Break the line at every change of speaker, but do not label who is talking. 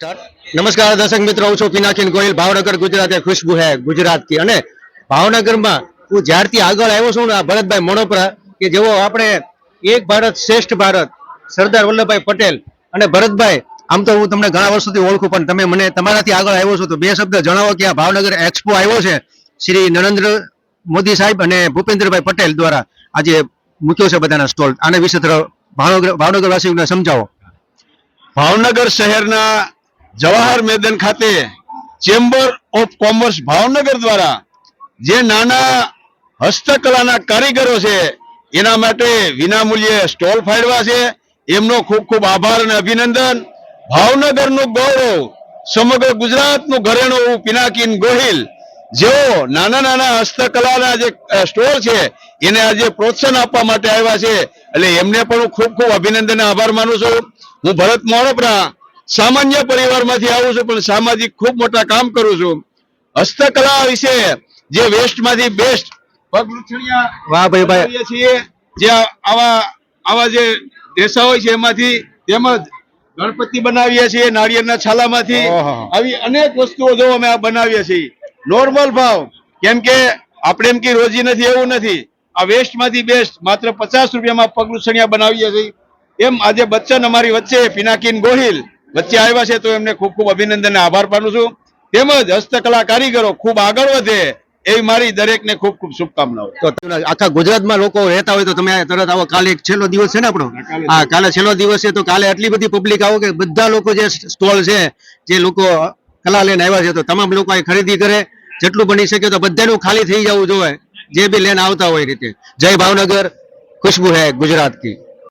नमस्कार दर्शक मित्रों, હું છું પિનાકીન ગોહિલ, ભાવનગર ગુજરાત ખુશ્બુ હે ગુજરાત કી। અને ભાવનગરમાં હું જ્યારથી આગળ આવ્યો છું ને, ભરતભાઈ મણોપરા કે જેવો આપણે એક ભારત શ્રેષ્ઠ ભારત સરદાર વલ્લભભાઈ પટેલ અને ભરતભાઈ, આમ તો હું તમને ઘણા વર્ષોથી ઓળખું, પણ તમે મને તમારાથી આગળ આવ્યો છો તો બે શબ્દ જણાવો કે આ ભાવનગર એક્સપો આવ્યો છે શ્રી નરેન્દ્ર મોદી સાહેબ અને ભૂપેન્દ્રભાઈ પટેલ દ્વારા આજે મૂક્યો છે બધાના સ્ટોલ, આના વિશે ભાવનગર વાસીઓને સમજાવો।
ભાવનગર શહેરના જવાહર મેદાન ખાતે ચેમ્બર ઓફ કોમર્સ ભાવનગર દ્વારા જે નાના હસ્તકલાના કારીગરો છે એના માટે વિનામૂલ્યે સ્ટોલ ફાળવ્યા છે, એમનો ખૂબ ખૂબ આભાર અને અભિનંદન। ભાવનગરનું ગૌરવ, સમગ્ર ગુજરાતનું ઘરેણું પિનાકીન ગોહિલ જેઓ નાના નાના હસ્તકલાના જે સ્ટોલ છે એને આજે પ્રોત્સાહન આપવા માટે આવ્યા છે, એટલે એમને પણ હું ખૂબ ખૂબ અભિનંદન અને આભાર માનું છું। હું ભરત મણોપરા સામાન્ય પરિવારમાંથી આવું છું, પણ સામાજિક ખૂબ મોટા કામ કરું છું। હસ્તકલા વિશે જે વેસ્ટમાંથી બેસ્ટ પગલુછણિયા
વાહ ભાઈ ભાઈ
છીએ, જે આવા જે દેશા હોય છે એમાંથી, તેમજ ગણપતિ બનાવીએ છીએ નાળિયેરના છાલામાંથી, આવી અનેક વસ્તુઓ જો અમે આ બનાવીએ છીએ નોર્મલ ભાવ, કેમ કે આપણે એમ કે રોજી નથી એવું નથી, આ વેસ્ટમાંથી બેસ્ટ માત્ર 50 રૂપિયામાં પગલુછણિયા બનાવીએ છીએ। એમ આજે બચ્ચન અમારી વચ્ચે પિનાકીન ગોહિલ વચ્ચે આવ્યા છે તો એમને ખૂબ ખૂબ અભિનંદન અને આભાર માનું છું। તેમજ હસ્તકલા કારીગરો ખૂબ આગળ વધે એવી મારી દરેકને ખૂબ ખૂબ શુભકામનાઓ।
તો આખા ગુજરાતમાં લોકો રહેતા હોય તો તમે તરત આવો, કાલે એક છેલ્લો દિવસ છે ને આપણો, હા કાલે છેલ્લો દિવસ છે, તો કાલે આટલી બધી પબ્લિક આવો કે બધા લોકો જે સ્ટોલ છે, જે લોકો કલા લઈને આવ્યા છે, તો તમામ લોકો અહીં ખરીદી કરે, જેટલું બની શકે તો બધાનું ખાલી થઈ જવું જોઈએ, જે બી લઈને આવતા હોય રીતે। જય ભાવનગર, ખુશ્બુ હે ગુજરાત કી।